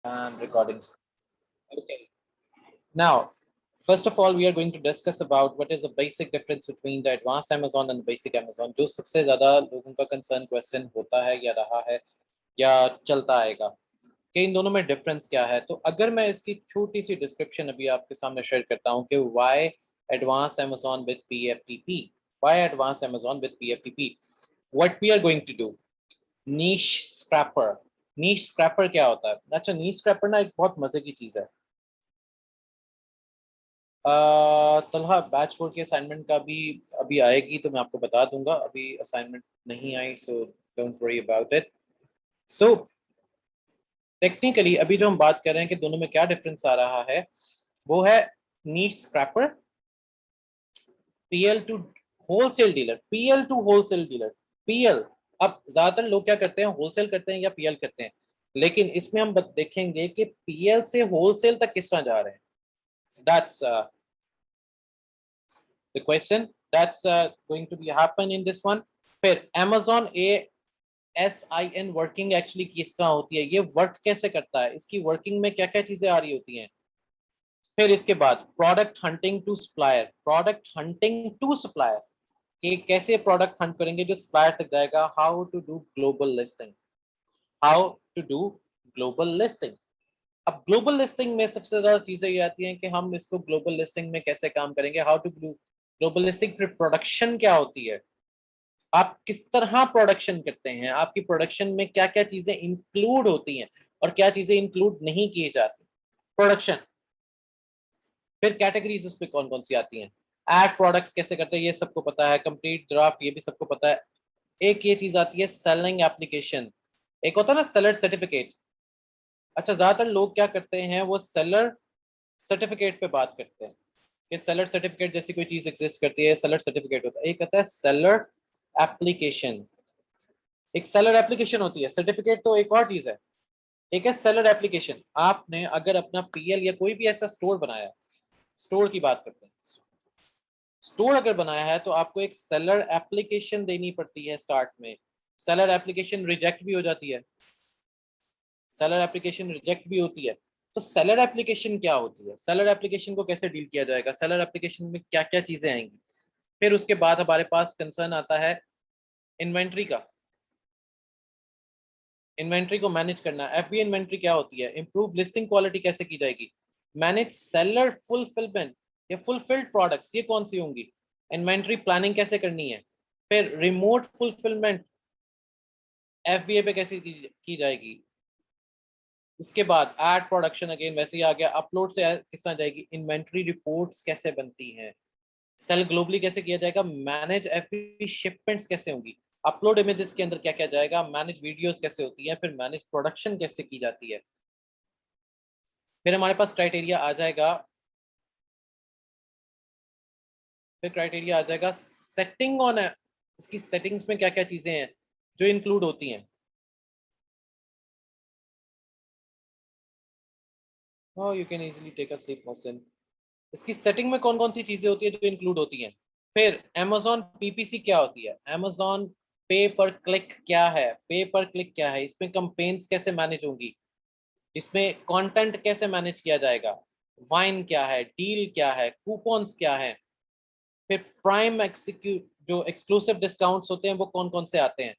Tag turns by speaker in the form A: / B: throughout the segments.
A: And recordings. Okay. Now, first of all, we are going to discuss about what is the basic difference between the advanced Amazon and the basic Amazon. जो सबसे ज़्यादा लोगों का concern question होता है या रहा है या चलता आएगा कि इन दोनों में डिफरेंस क्या है। तो अगर मैं इसकी छोटी सी डिस्क्रिप्शन अभी आपके सामने शेयर करता हूँ कि why advanced Amazon with PFTP, why advanced Amazon with PFTP, what we are going to do, niche scrapper. Niche scraper क्या होता है? अच्छा, नीश स्क्रैपर ना एक बहुत मजे की चीज है। तलहा बैच 4 की असाइनमेंट का भी अभी आएगी तो मैं आपको बता दूंगा। अभी असाइनमेंट नहीं आई, so don't worry about it. So technically अभी जो हम बात कर रहे हैं कि दोनों में क्या डिफरेंस आ रहा है, वो है niche scraper, PL to wholesale dealer, PL to wholesale dealer, PL. अब ज्यादातर लोग क्या करते हैं, होलसेल करते हैं या पीएल करते हैं, लेकिन इसमें हम देखेंगे कि पीएल से होलसेल तक किस तरह जा रहे हैं। That's the question that's going to be happen in this one। फिर Amazon ASIN वर्किंग एक्चुअली किस तरह होती है, ये वर्क कैसे करता है, इसकी वर्किंग में क्या क्या चीजें आ रही होती हैं। फिर इसके बाद product hunting to supplier, product hunting to supplier कि कैसे प्रोडक्ट हंट करेंगे जो सप्लायर तक जाएगा। How to do global listing, how to do global listing. अब ग्लोबल लिस्टिंग में सबसे ज्यादा चीजें ये आती हैं कि हम इसको ग्लोबल लिस्टिंग में कैसे काम करेंगे, how to do global listing. फिर प्रोडक्शन क्या होती है, आप किस तरह प्रोडक्शन करते हैं, आपकी प्रोडक्शन में क्या क्या चीजें इंक्लूड होती हैं और क्या चीजें इंक्लूड नहीं की जाती, प्रोडक्शन। फिर कैटेगरीज उसमें कौन कौन सी आती हैं, एड प्रोडक्ट्स कैसे करते हैं ये सबको पता है, कंप्लीट ड्राफ्ट ये भी सबको पता है। एक ये चीज आती है सेलिंग एप्लीकेशन, एक होता है ना सेलर सर्टिफिकेट। अच्छा, ज्यादातर लोग क्या करते हैं, वो सेलर सर्टिफिकेट पे बात करते हैं कि सेलर सर्टिफिकेट जैसी कोई चीज एग्जिस्ट करती है, सेलर सर्टिफिकेट होता है। एक होता है सेलर एप्लीकेशन, एक सेलर एप्लीकेशन होती है, सर्टिफिकेट तो एक और चीज है। एक है सेलर एप्लीकेशन। आपने अगर अपना पीएल या कोई भी ऐसा स्टोर बनाया, स्टोर की बात करते हैं, स्टोर अगर बनाया है तो आपको एक सेलर एप्लीकेशन देनी पड़ती है स्टार्ट में। सेलर एप्लीकेशन रिजेक्ट भी हो जाती है, सेलर एप्लीकेशन रिजेक्ट भी होती है। तो सेलर एप्लीकेशन क्या होती है, सेलर एप्लीकेशन को कैसे डील किया जाएगा, सेलर एप्लीकेशन में क्या क्या चीजें आएंगी। फिर उसके बाद हमारे पास कंसर्न आता है इन्वेंट्री का, इन्वेंट्री को मैनेज करना। एफबी इन्वेंट्री क्या होती है, इंप्रूव लिस्टिंग क्वालिटी कैसे की जाएगी, मैनेज सेलर फुलफिलमेंट या फुलफिल्ड प्रोडक्ट्स ये कौन सी होंगी, इन्वेंट्री प्लानिंग कैसे करनी है। फिर रिमोट फुलफिलमेंट एफबीए पे कैसे की जाएगी। उसके बाद एड प्रोडक्शन अगेन वैसे ही आ गया, अपलोड से किस तरह जाएगी, इन्वेंट्री रिपोर्ट्स कैसे बनती हैं, सेल ग्लोबली कैसे किया जाएगा, मैनेज एफबी शिपमेंट्स कैसे होंगी, अपलोड इमेजेस के अंदर क्या क्या जाएगा, मैनेज वीडियोस कैसे होती है, फिर मैनेज प्रोडक्शन कैसे की जाती है। फिर हमारे पास क्राइटेरिया आ जाएगा, फिर क्राइटेरिया आ जाएगा सेटिंग ऑन, इसकी सेटिंग्स में क्या क्या चीजें हैं जो इंक्लूड होती हैं। Oh, you can easily take a sleep motion। इसकी सेटिंग में कौन कौन सी चीजें होती है जो इंक्लूड होती हैं। फिर Amazon PPC क्या होती है, Amazon पे पर क्लिक क्या है, पे पर क्लिक क्या है, इसमें कंपेन्स कैसे मैनेज होंगी, इसमें कंटेंट कैसे मैनेज किया जाएगा, वाइन क्या है, डील क्या है, कूपन्स क्या है। फिर प्राइम एक्सिक्यूट जो एक्सक्लूसिव डिस्काउंट्स होते हैं वो कौन कौन से आते हैं,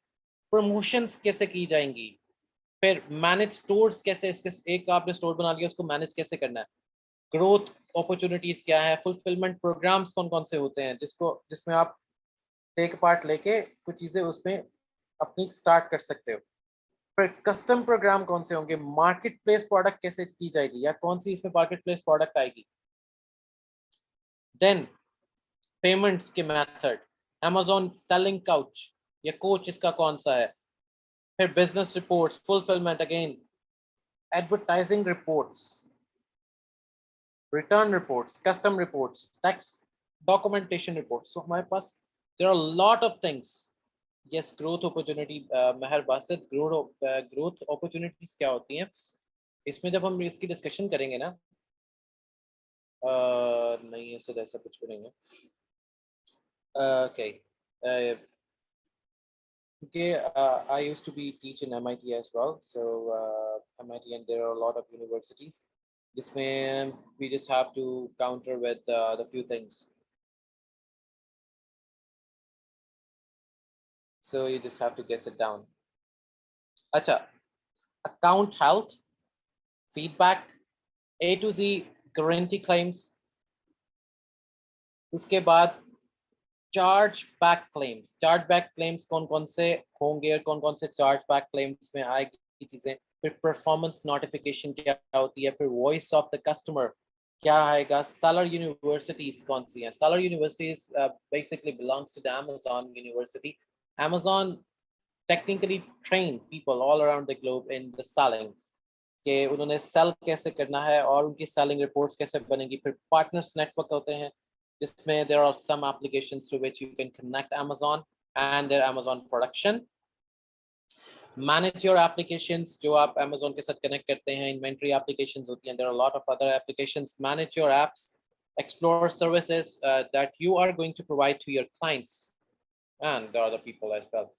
A: प्रमोशंस कैसे की जाएंगी। फिर मैनेज स्टोर्स कैसे, इसके एक आपने स्टोर बना लिया उसको मैनेज कैसे करना है, ग्रोथ अपॉर्चुनिटीज क्या है, फुलफिलमेंट प्रोग्राम्स कौन कौन से होते हैं जिसको जिसमें आप टेक पार्ट लेके कुछ चीजें उसमें अपनी स्टार्ट कर सकते हो। फिर कस्टम प्रोग्राम कौन से होंगे, मार्केट प्लेस प्रोडक्ट कैसे की जाएगी या कौन सी इसमें मार्केट प्लेस प्रोडक्ट आएगी। देन पेमेंट्स के मेथड, Amazon सेलिंग काउच या कोच इसका कौन सा है। फिर business reports, fulfilment again, advertising reports, return reports, custom reports, tax documentation reports. So हमारे पास there are lot of things. Yes, growth opportunity, Mehar Basit, growth opportunities क्या होती हैं इसमें जब हम इसकी डिस्कशन करेंगे ना, नहीं ऐसा ऐसा कुछ भी नहीं है। Okay, Okay, I used to be teach in MIT as well. So MIT, and there are a lot of universities. This may we just have to counter with the few things. So you just have to guess it down. Acha, account health, feedback, A to Z guarantee claims. उसके बाद charge back claims, charge back claims कौन कौन से होंगे और कौन कौन से चार्ज बैक क्लेम्स में आएगी चीजें, फिर परफॉर्मेंस नोटिफिकेशन क्या होती है, फिर वॉइस ऑफ द कस्टमर क्या आएगा, सेलर यूनिवर्सिटीज कौन सी हैं, seller universities basically belongs to the Amazon university. Amazon technically train people all around the globe in the selling, कि उन्होंने सेल कैसे करना है और उनकी सेलिंग रिपोर्ट्स कैसे बनेगी. फिर पार्टनर्स नेटवर्क होते हैं जिसमें there are some applications through which you can connect Amazon and their Amazon production. Manage your applications जो आप Amazon के साथ connect करते हैं, inventory applications होती हैं, there are a lot of other applications. Manage your apps, explore services that you are going to provide to your clients and the other people as well.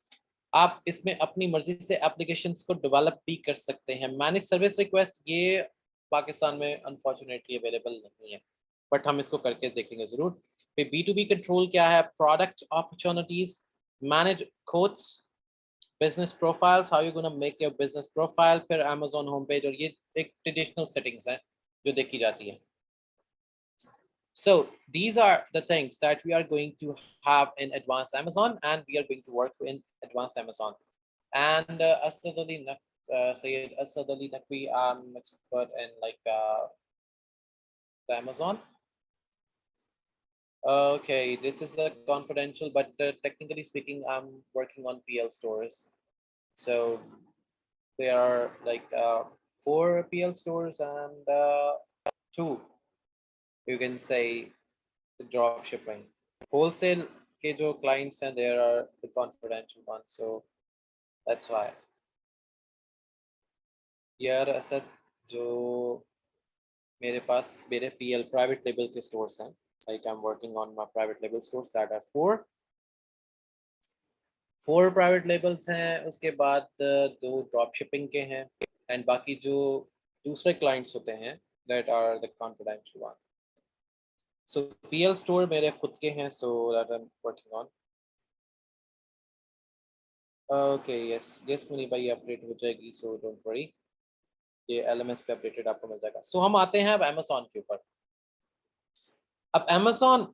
A: आप इसमें अपनी मर्जी से एप्लीकेशंस को डेवलप भी कर सकते हैं. मैनेज सर्विस रिक्वेस्ट ये पाकिस्तान में अनफॉर्चुनेटली अवेलेबल नहीं है, बट हम इसको करके देखेंगे जरूर. फिर B2B कंट्रोल क्या है, product opportunities, manage codes, business profiles, how you gonna make your business profile, फिर Amazon होम पेज, और ये एक ट्रेडिशनल सेटिंग्स हैं जो देखी जाती हैं. So these are the things that we are going to have in Advanced Amazon, and we are going to work in Advanced Amazon. And Asad Ali Sayed Asad Ali Naqvi, I'm expert in like the Amazon. Okay, this is a confidential, but technically speaking, I'm working on PL stores. So there are like 4 PL stores and 2, you can say, the drop shipping. Wholesale के जो clients हैं, there are the confidential ones, so that's why. यार असद, जो मेरे पास मेरे PL private label के stores हैं, like I'm working on my private label stores that are 4 private labels हैं, उसके बाद 2 drop shipping के हैं, and बाकी जो दूसरे clients होते हैं that are the confidential one. So PL store मेरे खुद के हैं, so that I'm working on. Okay, yes मुनी भाई अपडेट हो जाएगी, so don't worry, ये LMS पे अपडेटेड आपको मिल जाएगा. So हम आते हैं अब Amazon के ऊपर. अब Amazon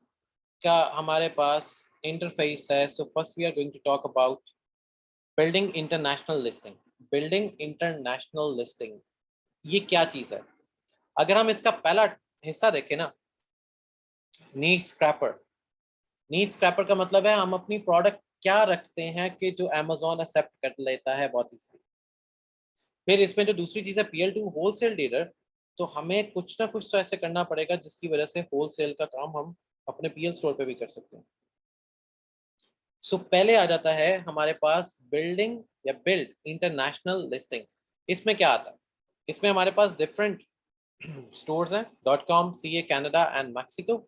A: का हमारे पास इंटरफेस है. So first we are going to talk about building international listing. Building international listing ये क्या चीज है? अगर हम इसका पहला हिस्सा देखें ना, नीड स्क्रैपर. नीड स्क्रैपर का मतलब है हम अपनी प्रोडक्ट क्या रखते हैं कि जो Amazon एक्सेप्ट कर लेता है बहुत इजीली. फिर इसमें जो दूसरी चीज है PL2 होलसेल डीलर, तो हमें कुछ ना कुछ तो ऐसे करना पड़ेगा जिसकी वजह से होलसेल का काम हम अपने PL स्टोर पे भी कर सकते हैं. सो पहले आ जाता है हमारे पास बिल्डिंग या बिल्ड इंटरनेशनल लिस्टिंग. इसमें क्या आता है? इसमें हमारे पास डिफरेंट स्टोर्स हैं, .com, CA, Canada and Mexico.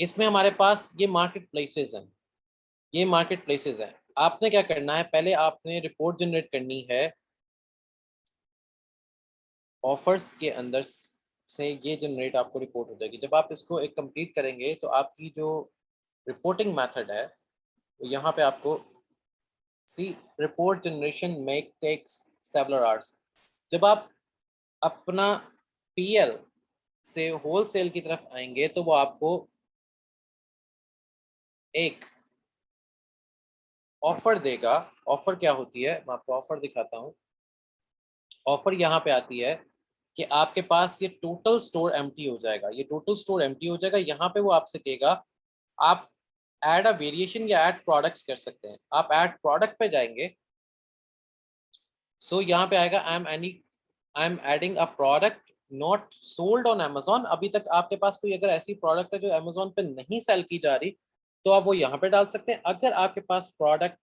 A: इसमें हमारे पास ये मार्केट प्लेसेस हैं. ये मार्केट प्लेसेस हैं. आपने क्या करना है, पहले आपने रिपोर्ट जनरेट करनी है ऑफर्स के अंदर से. ये जनरेट आपको रिपोर्ट हो जाएगी. जब आप इसको एक कंप्लीट करेंगे तो आपकी जो रिपोर्टिंग मेथड है, तो यहाँ पे आपको see report generation make takes several hours. जब आप अपना PL से होलसेल की तरफ आएंगे तो वो आपको एक ऑफर देगा. ऑफर क्या होती है, मैं आपको ऑफर दिखाता हूँ. ऑफर यहाँ पे आती है कि आपके पास ये टोटल स्टोर एम्प्टी हो जाएगा. ये टोटल स्टोर एम्प्टी हो जाएगा. यहाँ पे वो आपसे कहेगा आप ऐड अ वेरिएशन या ऐड प्रोडक्ट्स कर सकते हैं. आप ऐड प्रोडक्ट पे जाएंगे. सो यहाँ पे आएगा I am adding a product not sold on Amazon. अभी तक आपके पास कोई अगर ऐसी प्रोडक्ट है जो Amazon पे नहीं सेल की जा रही, तो आप वो यहाँ पे डाल सकते हैं. अगर आपके पास प्रोडक्ट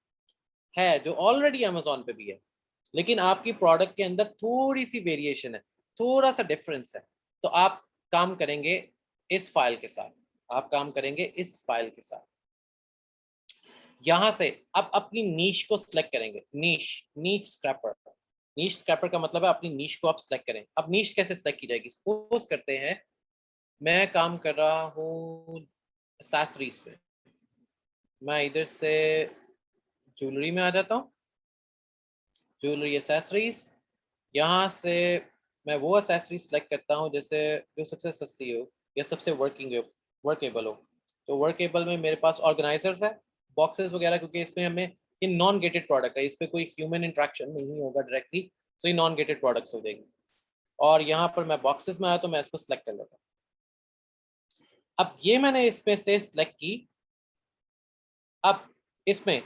A: है जो ऑलरेडी Amazon पे भी है, लेकिन आपकी प्रोडक्ट के अंदर थोड़ी सी वेरिएशन है, थोड़ा सा डिफरेंस है, तो आप काम करेंगे इस फाइल के साथ. आप काम करेंगे इस फाइल के साथ. यहाँ से अब अपनी नीश को सिलेक्ट करेंगे, नीश, नीश स्क्रैपर। नीश स्क्रैपर का मतलब है अपनी नीश को आप सिलेक्ट करें। अब नीश कैसे सिलेक्ट की जाएगी? सपोज करते हैं मैं काम कर रहा हूँ एक्सेसरीज में, मैं इधर से ज्वेलरी में आ जाता हूँ, ज्वेलरी एक्सेसरीज, यहाँ से मैं वो एक्सेसरीज सेलेक्ट करता हूँ जैसे जो सबसे सस्ती हो या सबसे वर्केबल हो। तो वर्केबल में मेरे पास ऑर्गेनाइजर्स है, बॉक्सेस वगैरह, क्योंकि इसमें हमें ये नॉन गेटेड प्रोडक्ट है, इस पर कोई ह्यूमन इंट्रैक्शन नहीं होगा डायरेक्टली, तो ये नॉन गेटेड प्रोडक्ट्स हो जाएंगे। और यहाँ पर मैं बॉक्सेस में आया तो मैं इसको सेलेक्ट कर लेता हूँ। अब ये मैंने इसमें से सिलेक्ट की। अब इसमें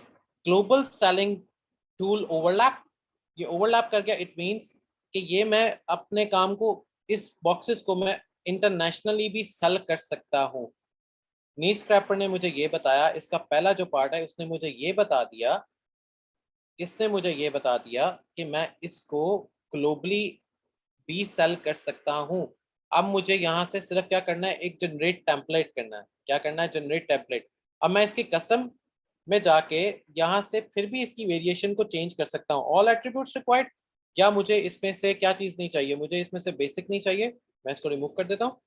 A: ग्लोबल सेलिंग टूल ओवरलैप, ये ओवरलैप कर गया, इट मींस कि ये मैं अपने काम को, इस बॉक्सेस को मैं इंटरनेशनली भी सेल कर सकता हूँ। नी स्क्रैपर ने मुझे ये बताया, इसका पहला जो पार्ट है उसने मुझे ये बता दिया, इसने मुझे ये बता दिया कि मैं इसको ग्लोबली भी सेल कर सकता हूँ। अब मुझे यहाँ से सिर्फ क्या करना है, एक जनरेट टेम्पलेट करना है। क्या करना है? Generate template. अब मैं इसके कस्टम में जाके यहाँ से फिर भी इसकी वेरिएशन को चेंज कर सकता हूँ। ऑल एट्रीब्यूट्स रिक्वायर्ड, या मुझे इसमें से क्या चीज नहीं चाहिए? मुझे इसमें से बेसिक नहीं चाहिए, मैं इसको रिमूव कर देता हूँ।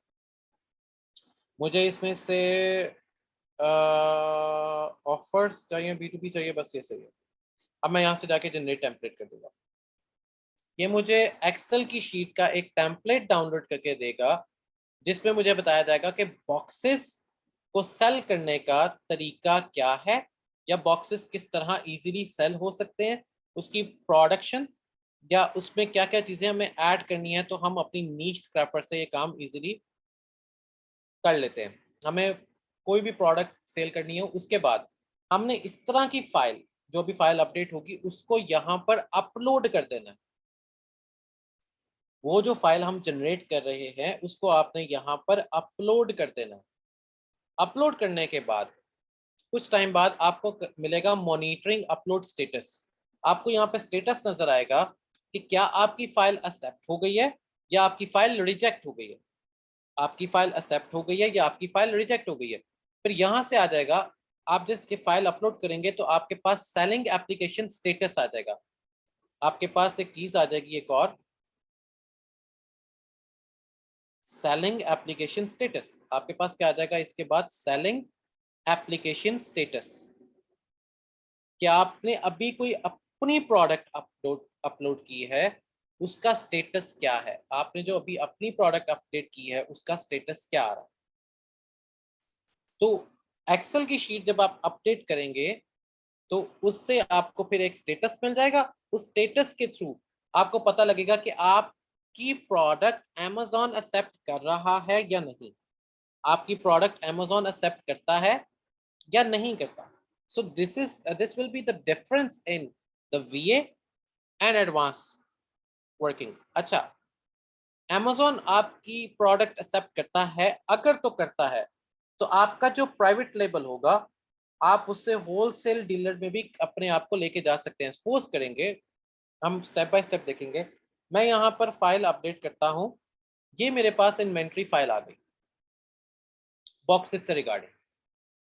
A: मुझे इसमें से ऑफर्स चाहिए, B2B चाहिए, बस ये सही है। अब मैं यहाँ से जाके जनरेट टेम्पलेट कर दूंगा। ये मुझे एक्सेल की शीट का एक टेम्पलेट डाउनलोड करके देगा, जिसमें मुझे बताया जाएगा कि बॉक्सेस को सेल करने का तरीका क्या है, या बॉक्सेस किस तरह इजीली सेल हो सकते हैं, उसकी प्रोडक्शन, या उसमें क्या क्या चीजें हमें ऐड करनी है, तो हम अपनी नीश स्क्रैपर से ये काम इजीली कर लेते हैं। हमें कोई भी प्रोडक्ट सेल करनी है, उसके बाद हमने इस तरह की फाइल, जो भी फाइल अपडेट होगी उसको यहाँ पर अपलोड कर देना है। वो जो फाइल हम जनरेट कर रहे हैं उसको आपने यहाँ पर अपलोड कर देना है। अपलोड करने के बाद कुछ टाइम बाद आपको मिलेगा मॉनिटरिंग अपलोड स्टेटस। आपको यहाँ पे स्टेटस नजर आएगा कि क्या आपकी फाइल एक्सेप्ट हो गई है या आपकी फाइल रिजेक्ट हो गई है। आपकी फाइल एक्सेप्ट हो गई है या आपकी फाइल रिजेक्ट हो गई है। फिर यहाँ से आ जाएगा, आप जिसकी फाइल अपलोड करेंगे तो आपके पास सेलिंग एप्लीकेशन स्टेटस आ जाएगा। आपके पास एक चीज आ जाएगी एक और, सेलिंग एप्लीकेशन स्टेटस। आपके पास क्या आ जाएगा इसके बाद? Selling application status. क्या आपने अभी कोई अपनी प्रोडक्ट अपलोड अपलोड की है, उसका स्टेटस क्या है? आपने जो अभी अपनी प्रोडक्ट अपडेट की है उसका स्टेटस क्या आ रहा है? तो एक्सेल की शीट जब आप अपडेट करेंगे तो उससे आपको फिर एक स्टेटस मिल जाएगा। उस स्टेटस के थ्रू आपको पता लगेगा कि आपकी प्रोडक्ट Amazon एक्सेप्ट कर रहा है या नहीं, आपकी प्रोडक्ट Amazon एक्सेप्ट करता है या नहीं करता। So this will be the difference in the VA and advance working. अच्छा, Amazon आपकी प्रोडक्ट एक्सेप्ट करता है, अगर तो करता है तो आपका जो प्राइवेट लेबल होगा आप उससे होलसेल डीलर में भी अपने आप को लेके जा सकते हैं। सपोज करेंगे, हम स्टेप बाय स्टेप देखेंगे। मैं यहाँ पर फाइल अपडेट करता हूँ, ये मेरे पास इन्वेंट्री फाइल आ गई बॉक्सेस से रिगार्डिंग।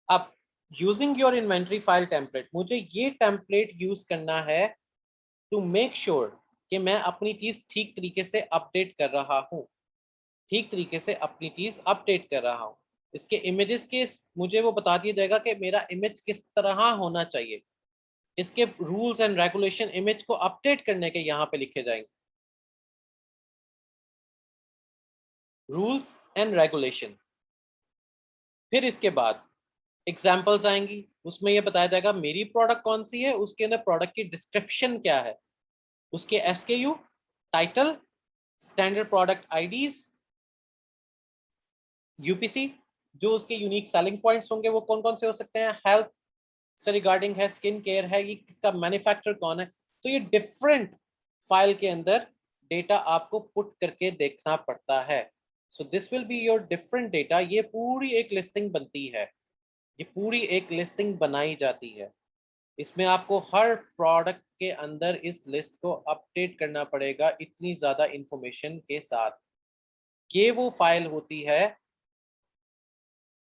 A: अब using your inventory file template, मुझे ये टेम्पलेट यूज करना है टू मेक श्योर कि मैं अपनी चीज ठीक तरीके से अपडेट कर रहा हूँ, ठीक तरीके से अपनी चीज अपडेट कर रहा हूँ। इसके इमेजेस के मुझे वो बता दिया जाएगा कि मेरा इमेज किस तरह होना चाहिए। इसके रूल्स एंड रेगुलेशन इमेज को अपडेट करने के यहाँ पे लिखे जाएंगे, रूल्स एंड रेगुलेशन। फिर इसके बाद एग्जाम्पल्स आएंगी, उसमें ये बताया जाएगा मेरी प्रोडक्ट कौन सी है, उसके अंदर प्रोडक्ट की डिस्क्रिप्शन क्या है, उसके SKU, title, standard product IDs, UPC, जो उसके यूनिक सेलिंग पॉइंट्स होंगे वो कौन कौन से हो सकते हैं, हेल्थ से रिगार्डिंग है, स्किन केयर है, ये इसका मैन्युफैक्चर कौन है। तो ये डिफरेंट फाइल के अंदर डेटा आपको पुट करके देखना पड़ता है। So this will be your different data. ये पूरी एक लिस्टिंग बनती है, ये पूरी एक लिस्टिंग बनाई जाती है। इसमें आपको हर प्रोडक्ट के अंदर इस लिस्ट को अपडेट करना पड़ेगा इतनी ज्यादा इंफॉर्मेशन के साथ। ये वो फाइल होती है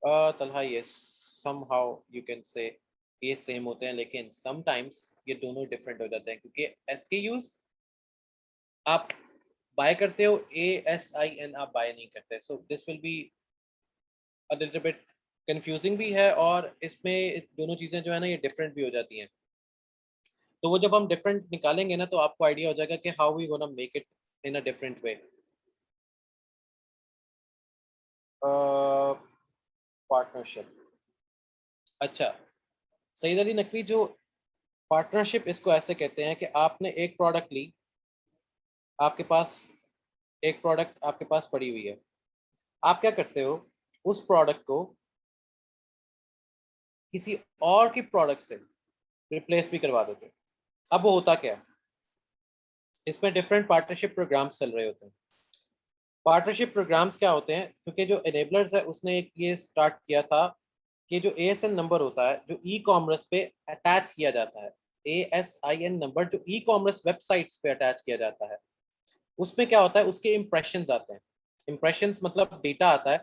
A: Talha, yes, somehow you can say ये सेम होते हैं, लेकिन समटाइम्स ये दोनों डिफरेंट हो जाते हैं क्योंकि SKUs आप बाय करते हो, ASIN आप बाय नहीं करते। So this will be a little bit confusing भी है, और इसमें दोनों चीज़ें जो है ना ये डिफरेंट भी हो जाती हैं। तो वो जब हम डिफरेंट निकालेंगे ना तो आपको आइडिया हो जाएगा कि how we gonna make it in a different way. Partnership, अच्छा, सईद अली नकवी, जो पार्टनरशिप इसको ऐसे कहते हैं कि आपने एक प्रोडक्ट ली, आपके पास एक प्रोडक्ट आपके पास पड़ी हुई है, आप क्या करते हो, उस प्रोडक्ट को किसी और की प्रोडक्ट से रिप्लेस भी करवा देते हो। अब वो होता क्या है, इसमें डिफरेंट पार्टनरशिप प्रोग्राम्स चल रहे होते हैं। पार्टनरशिप प्रोग्राम्स क्या होते हैं, क्योंकि जो एनेबलर्स है उसने एक ये स्टार्ट किया था कि जो ASN नंबर होता है जो ई कॉमर्स पे अटैच किया जाता है, ASIN नंबर जो ई कॉमर्स वेबसाइट्स पे अटैच किया जाता है, उसमें क्या होता है, उसके इम्प्रेशंस आते हैं। इम्प्रेशंस मतलब डेटा आता है,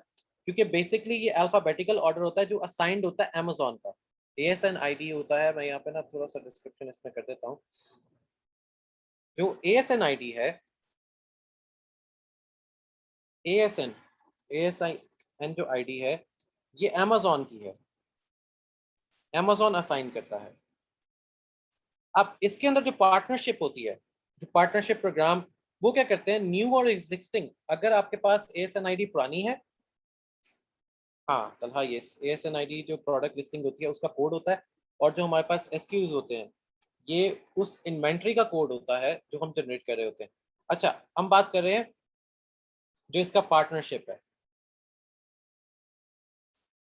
A: क्योंकि बेसिकली ये अल्फाबेटिकल ऑर्डर होता है जो असाइंड होता है अमेजोन का। ASN ID होता है, मैं यहाँ पे ना थोड़ा सा डिस्क्रिप्शन इसमें कर देता हूँ। जो ASN ID है, ASN जो ID है, ये अमेजोन की है, अमेजोन असाइन करता है। अब इसके अंदर जो पार्टनरशिप होती है, जो पार्टनरशिप प्रोग्राम, वो क्या करते हैं, न्यू और एग्जिस्टिंग, अगर आपके पास ASN ID पुरानी है, हाँ तलहा, ये ASN ID जो प्रोडक्ट लिस्टिंग होती है उसका कोड होता है, और जो हमारे पास SKUs होते हैं ये उस इन्वेंट्री का कोड होता है जो हम जनरेट कर रहे होते हैं। अच्छा, हम बात कर रहे हैं जो इसका पार्टनरशिप है।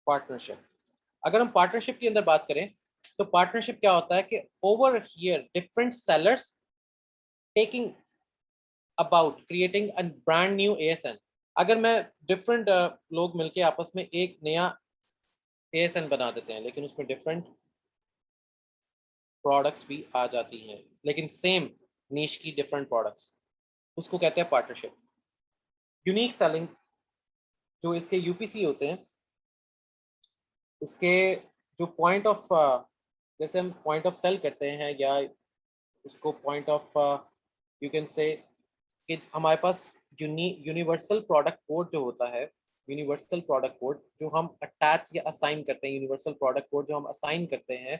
A: पार्टनरशिप, अगर हम पार्टनरशिप के अंदर बात करें तो पार्टनरशिप क्या होता है कि over here different sellers taking about creating a brand new ASN। अगर मैं डिफरेंट लोग मिलके आपस में एक नया ASN बना देते हैं, लेकिन उसमें डिफरेंट प्रोडक्ट्स भी आ जाती हैं, लेकिन सेम नीश की डिफरेंट प्रोडक्ट्स, उसको कहते हैं पार्टनरशिप। यूनिक सेलिंग, जो इसके UPC होते हैं, उसके जो पॉइंट ऑफ, जैसे हम पॉइंट ऑफ सेल करते हैं, या उसको point of, you can say कि हमारे पास यूनिवर्सल प्रोडक्ट कोड जो होता है, यूनिवर्सल प्रोडक्ट कोड जो हम अटैच या असाइन करते हैं, यूनिवर्सल प्रोडक्ट कोड जो हम असाइन करते हैं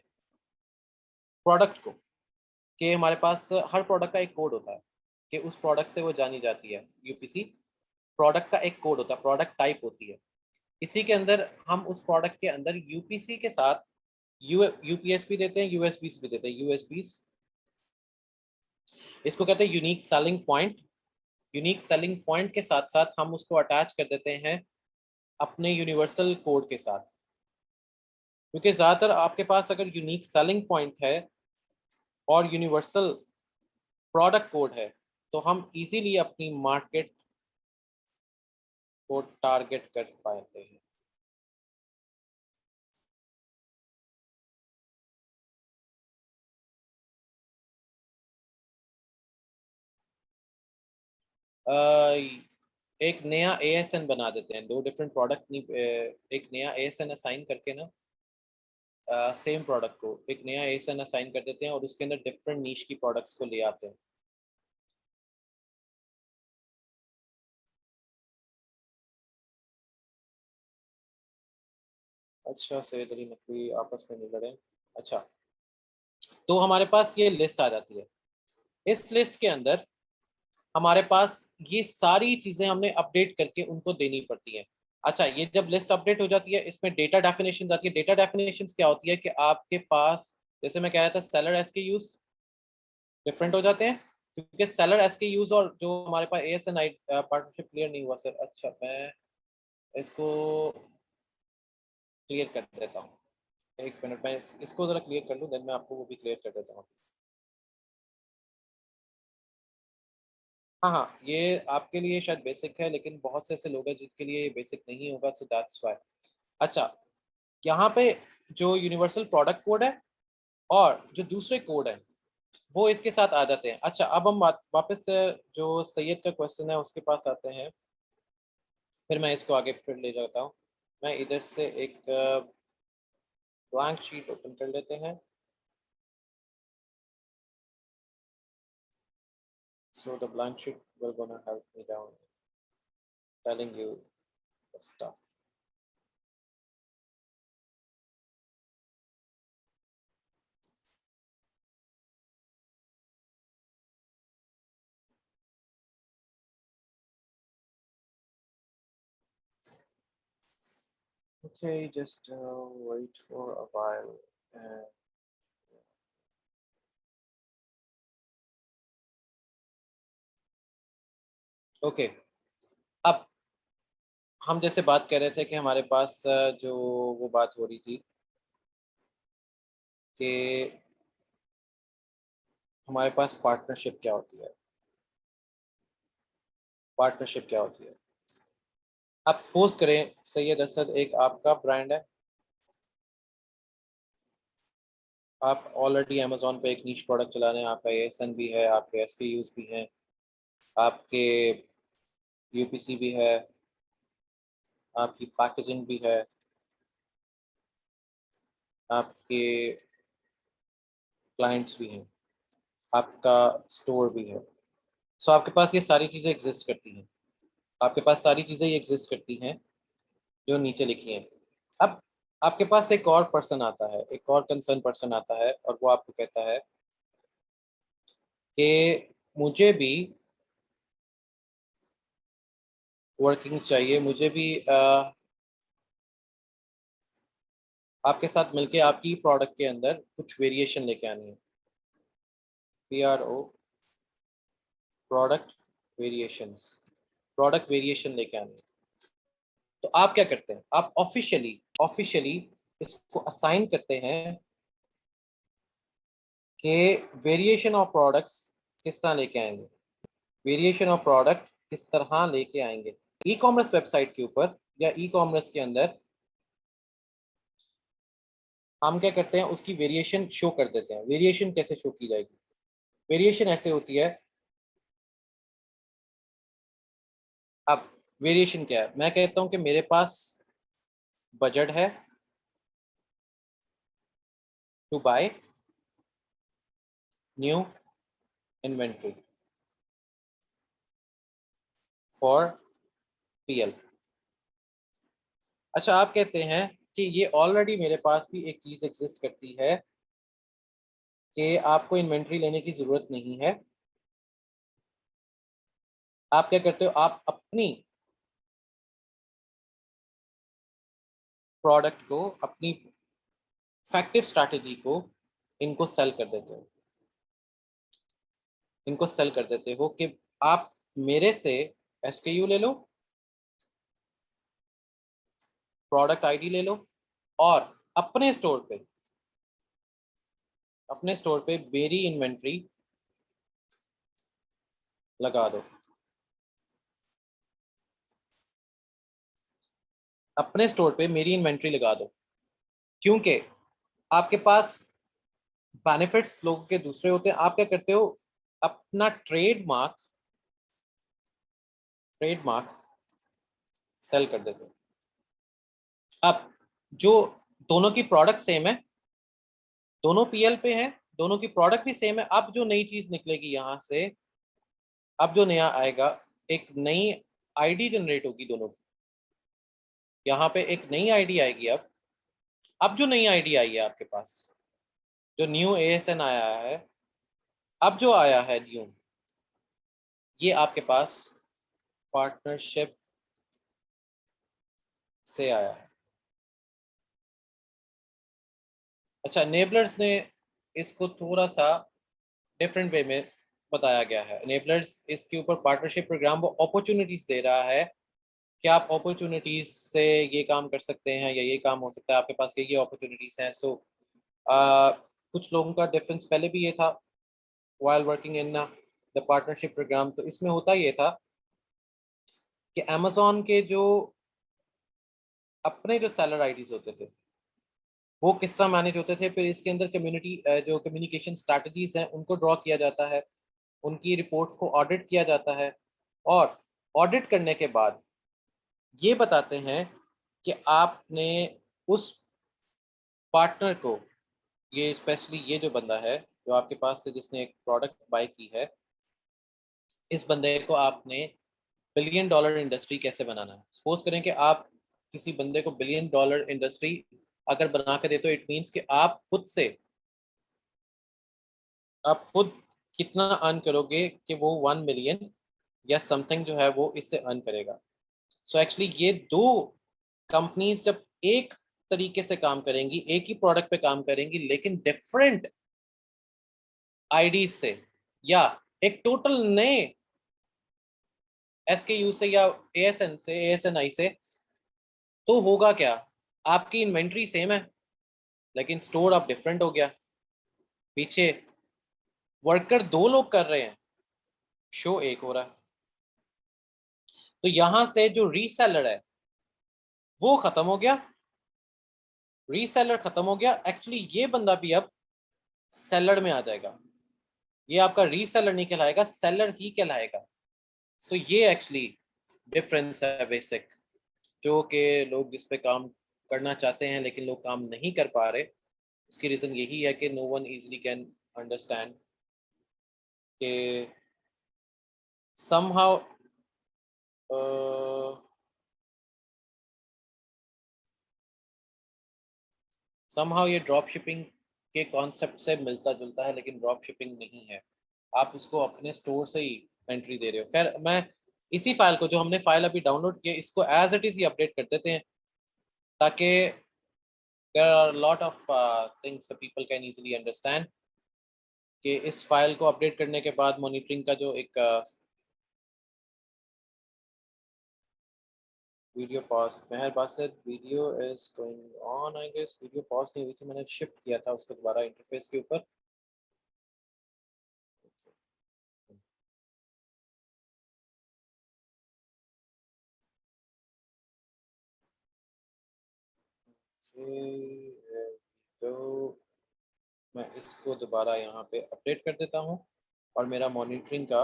A: प्रोडक्ट को, कि हमारे पास हर प्रोडक्ट का एक कोड होता है कि उस प्रोडक्ट से वो जानी जाती है। UPC प्रोडक्ट का एक कोड होता है, प्रोडक्ट टाइप होती है। इसी के अंदर हम उस प्रोडक्ट के अंदर UPC के साथ UPS भी देते हैं, USBs भी देते हैं। USBs, इसको कहते हैं unique selling point. Unique selling point के साथ साथ हम उसको अटैच कर देते हैं अपने यूनिवर्सल कोड के साथ, क्योंकि ज़्यादातर आपके पास अगर यूनिक सेलिंग पॉइंट है और यूनिवर्सल प्रोडक्ट कोड है तो हम इजीली अपनी मार्केट को टारगेट कर पाते हैं। एक नया ASN बना देते हैं, दो डिफरेंट प्रोडक्ट नहीं, एक नया ASN असाइन करके ना, सेम प्रोडक्ट को एक नया ASN असाइन कर देते हैं और उसके अंदर डिफरेंट नीश की प्रोडक्ट्स को ले आते हैं। अच्छा, सैयद अली नकवी आपस में नहीं लड़े। अच्छा, तो हमारे पास ये लिस्ट आ जाती है। इस लिस्ट के अंदर हमारे पास ये सारी चीजें हमने अपडेट करके उनको देनी पड़ती हैं। अच्छा, ये जब लिस्ट अपडेट हो जाती है इसमें डेटा डेफिनेशन आती है। डेटा डेफिनेशन क्या होती है कि आपके पास, जैसे मैं कह रहा था, सेलर SKUs डिफरेंट हो जाते हैं, क्योंकि सेलर SKUs और जो हमारे पास ASN पार्टनरशिप क्लियर नहीं हुआ सर। अच्छा, मैं इसको क्लियर कर देता हूँ, एक मिनट, मैं इसको जरा क्लियर कर लूँ, देन मैं आपको वो भी क्लियर कर देता हूँ। हाँ हाँ, ये आपके लिए शायद बेसिक है, लेकिन बहुत से ऐसे लोग हैं जिनके लिए ये बेसिक नहीं होगा, सो दैट्स व्हाई। अच्छा, यहाँ पे जो यूनिवर्सल प्रोडक्ट कोड है और जो दूसरे कोड है वो इसके साथ आ जाते हैं। अच्छा, अब हम वापस से जो सैयद का क्वेश्चन है उसके पास आते हैं, फिर मैं इसको आगे फिर ले जाता हूँ। मैं इधर से एक ब्लैंक शीट ओपन कर लेते हैं। So the blank sheet will gonna help me down telling you the stuff. Okay, just wait for a while. And okay, अब हम जैसे बात कर रहे थे कि हमारे पास जो वो बात हो रही थी कि हमारे पास पार्टनरशिप क्या होती है। पार्टनरशिप क्या होती है? आप सपोज करें सैयद असद एक आपका ब्रांड है, आप ऑलरेडी अमेजोन पे एक नीश प्रोडक्ट चला रहे हैं, आपका एएसएन भी है, आपके एसकेयूज भी हैं, आपके यूपीसी भी है, आपकी पैकेजिंग भी है, आपके क्लाइंट्स भी हैं, आपका स्टोर भी है। सो आपके पास ये सारी चीज़ें एग्जिस्ट करती हैं, आपके पास सारी चीज़ें ये एग्जिस्ट करती हैं जो नीचे लिखी हैं। अब आपके पास एक और पर्सन आता है, एक और कंसर्न पर्सन आता है और वो आपको कहता है कि मुझे भी वर्किंग चाहिए, मुझे भी आपके साथ मिलके आपकी प्रोडक्ट के अंदर कुछ वेरिएशन लेके आनी है। PRO product variations, product variation लेके आनी है। तो आप क्या करते हैं? आप ऑफिशियली इसको असाइन करते हैं कि वेरिएशन ऑफ प्रोडक्ट्स किस तरह लेके आएंगे, वेरिएशन ऑफ प्रोडक्ट किस तरह लेके आएंगे। ई कॉमर्स वेबसाइट के ऊपर या ई कॉमर्स के अंदर हम क्या करते हैं, उसकी वेरिएशन शो कर देते हैं। वेरिएशन कैसे शो की जाएगी? वेरिएशन ऐसे होती है। अब वेरिएशन क्या है? मैं कहता हूं कि मेरे पास बजट है to buy new inventory for PL। अच्छा, आप कहते हैं कि ये ऑलरेडी मेरे पास भी एक चीज एग्जिस्ट करती है कि आपको इन्वेंट्री लेने की जरूरत नहीं है। आप क्या करते हो? आप अपनी प्रोडक्ट को, अपनी इफेक्टिव स्ट्रैटेजी को इनको सेल कर देते हो, इनको सेल कर देते हो कि आप मेरे से SKU ले लो, प्रोडक्ट आईडी ले लो और अपने स्टोर पे, अपने स्टोर पे मेरी इन्वेंट्री लगा दो, अपने स्टोर पे मेरी इन्वेंट्री लगा दो। क्योंकि आपके पास बेनिफिट्स लोगों के दूसरे होते हैं। आप क्या करते हो? अपना ट्रेडमार्क सेल कर देते हो। अब जो दोनों की प्रोडक्ट सेम है, दोनों PL पे है, दोनों की प्रोडक्ट भी सेम है। अब जो नई चीज निकलेगी यहाँ से, अब जो नया आएगा, एक नई आईडी जनरेट होगी दोनों की। यहाँ पे एक नई आईडी आएगी। अब जो नई आईडी आई है आपके पास, जो न्यू ASN आया है, अब जो आया है न्यू, ये आपके पास पार्टनरशिप से आया है। अच्छा, नेबलर्स ने इसको थोड़ा सा डिफरेंट वे में बताया गया है। नेबलर्स इसके ऊपर पार्टनरशिप प्रोग्राम वो अपॉर्चुनिटीज दे रहा है कि आप अपॉर्चुनिटीज से ये काम कर सकते हैं या ये काम हो सकता है, आपके पास ये अपॉर्चुनिटीज हैं। सो कुछ लोगों का डिफरेंस पहले भी ये था while working in the partnership programme. तो इसमें होता ये था कि अमेजोन के जो अपने जो सेलर आईडीज होते थे वो किस तरह मैनेज होते थे, फिर इसके अंदर कम्युनिटी जो कम्युनिकेशन स्ट्रैटेजीज हैं उनको ड्रॉ किया जाता है, उनकी रिपोर्ट्स को ऑडिट किया जाता है और ऑडिट करने के बाद ये बताते हैं कि आपने उस पार्टनर को, ये स्पेशली ये जो बंदा है जो आपके पास से जिसने एक प्रोडक्ट बाय की है, इस बंदे को आपने बिलियन डॉलर इंडस्ट्री कैसे बनाना है। सपोज करें कि आप किसी बंदे को बिलियन डॉलर इंडस्ट्री अगर बना के दे, तो इट मीन्स कि आप खुद कितना अर्न करोगे कि वो 1 मिलियन या समथिंग जो है वो इससे अर्न करेगा। सो एक्चुअली ये दो कंपनीज जब एक तरीके से काम करेंगी, एक ही प्रोडक्ट पे काम करेंगी, लेकिन डिफरेंट आईडी से या एक टोटल नए एसकेयू से या एएसएन से, एएसएनआई से, तो होगा क्या, आपकी इन्वेंट्री सेम है लेकिन स्टोर अब डिफरेंट हो गया। पीछे वर्कर दो लोग कर रहे हैं, शो एक हो रहा है। तो यहां से जो रीसेलर है वो खत्म हो गया, रीसेलर खत्म हो गया। एक्चुअली ये बंदा भी अब सेलर में आ जाएगा, ये आपका रीसेलर नहीं कहलाएगा, सेलर ही कहलाएगा। सो ये एक्चुअली डिफरेंस है बेसिक, जो कि लोग जिस पे काम करना चाहते हैं लेकिन लोग काम नहीं कर पा रहे। उसकी रीजन यही है कि no one easily can understand कि somehow ये ड्रॉप शिपिंग के कॉन्सेप्ट से मिलता जुलता है, लेकिन ड्रॉप शिपिंग नहीं है। आप उसको अपने स्टोर से ही एंट्री दे रहे हो। खैर, मैं इसी फाइल को, जो हमने फाइल अभी डाउनलोड किया, इसको एज इट इज ही अपडेट कर देते हैं, ताकि there are lot of things people can easily understand कि इस फाइल को अपडेट करने के बाद मॉनिटरिंग का जो एक video pause, Meher Basit video is going on, I guess video pause नहीं हुई थी, मैंने शिफ्ट किया था उसको दोबारा इंटरफेस के ऊपर। तो मैं इसको दोबारा यहाँ पे अपडेट कर देता हूँ और मेरा मॉनिटरिंग का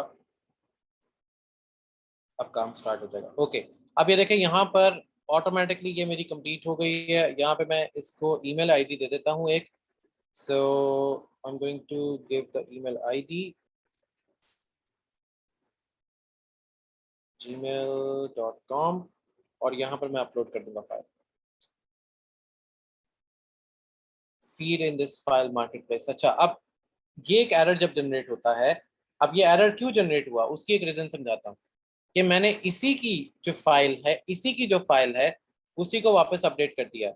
A: अब काम स्टार्ट हो जाएगा। ओके, अब ये देखें यहाँ पर ऑटोमेटिकली ये मेरी कंप्लीट हो गई है। यहाँ पे मैं इसको ईमेल आईडी दे देता हूँ एक। So I am going to give the email ID gmail.com और यहाँ पर मैं अपलोड कर दूंगा file, feed in this file market place. अच्छा, अब ये एक एरर जब जनरेट होता है, अब ये एरर क्यों जनरेट हुआ उसकी एक रीजन समझाता हूँ कि मैंने इसी की जो फाइल है, उसी को वापस अपडेट कर दिया।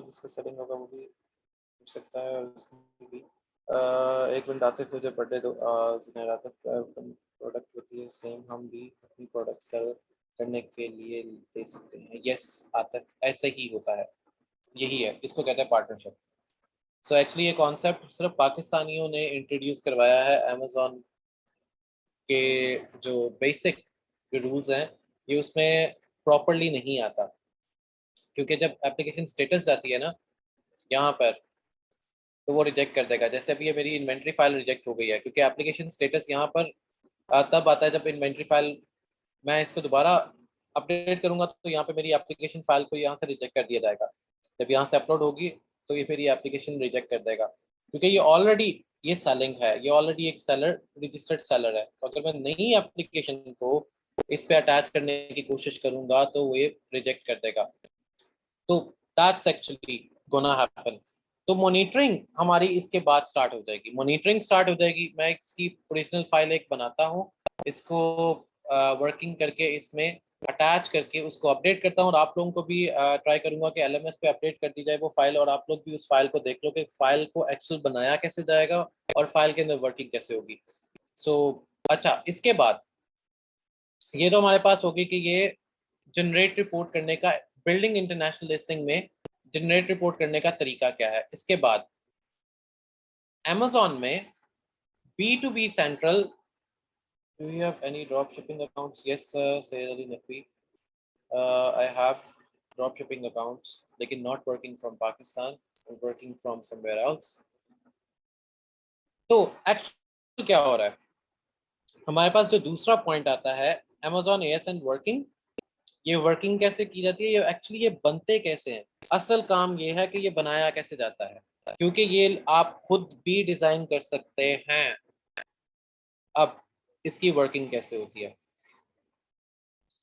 A: जिसका सेटिंग होगा वो भी हो सकता है, और इसमें भी एक मिनट आतिफ, मुझे बर्थडे दो। जुनैर आतिफ, प्रोडक्ट होती है सेम, हम भी अपनी प्रोडक्ट सेल करने के लिए दे सकते हैं। यस आतिफ, ऐसे ही होता है, यही है, इसको कहते हैं पार्टनरशिप। सो एक्चुअली ये कॉन्सेप्ट सिर्फ पाकिस्तानियों ने इंट्रोड्यूस करवाया है। अमेजोन के जो बेसिक जो रूल्स हैं, ये उसमें प्रॉपरली नहीं आता, क्योंकि जब एप्लीकेशन स्टेटस जाती है ना यहाँ पर, तो वो रिजेक्ट कर देगा। जैसे अभी ये मेरी इन्वेंट्री फाइल रिजेक्ट हो गई है, क्योंकि एप्लीकेशन स्टेटस यहाँ पर तब आता है जब इन्वेंट्री फाइल, मैं इसको दोबारा अपडेट करूंगा तो यहाँ पे मेरी एप्लीकेशन फाइल को यहाँ से रिजेक्ट कर दिया जाएगा। जब यहाँ से अपलोड होगी तो ये मेरी एप्लीकेशन रिजेक्ट कर देगा, क्योंकि ये ऑलरेडी ये सेलिंग है, ये ऑलरेडी एक सेलर, रजिस्टर्ड सेलर है। तो अगर मैं नई एप्लीकेशन को इस पे अटैच करने की कोशिश करूंगा तो वो ये रिजेक्ट कर देगा। तो दैट्स एक्चुअली गोना हैपन। तो मॉनिटरिंग हमारी इसके बाद स्टार्ट हो जाएगी, मॉनिटरिंग स्टार्ट हो जाएगी। मैं इसकी ओरिजिनल फाइल एक बनाता हूँ, इसको वर्किंग करके इसमें अटैच करके उसको अपडेट करता हूँ, और आप लोगों को भी ट्राई करूंगा कि एलएमएस पे अपडेट कर दी जाए वो फाइल, और आप लोग भी उस फाइल को देख लो कि फाइल को एक्सेल बनाया कैसे जाएगा और फाइल के अंदर वर्किंग कैसे होगी। सो अच्छा, इसके बाद ये तो हमारे पास होगी कि ये जनरेट रिपोर्ट करने का, बिल्डिंग इंटरनेशनल लिस्टिंग में जनरेट रिपोर्ट करने का तरीका क्या है। इसके बाद Amazon में B2B central, do you have any drop shipping accounts? Yes sir, Sayyid Ali Naqvi, I have drop shipping accounts, लेकिन not working from Pakistan, I'm working from somewhere else। तो एक्चुअली क्या हो रहा है, हमारे पास जो दूसरा पॉइंट आता है Amazon ASN वर्किंग, ये वर्किंग कैसे की जाती है, ये एक्चुअली ये बनते कैसे हैं, असल काम ये है कि ये बनाया कैसे जाता है, क्योंकि ये आप खुद भी डिजाइन कर सकते हैं। अब इसकी वर्किंग कैसे होती है,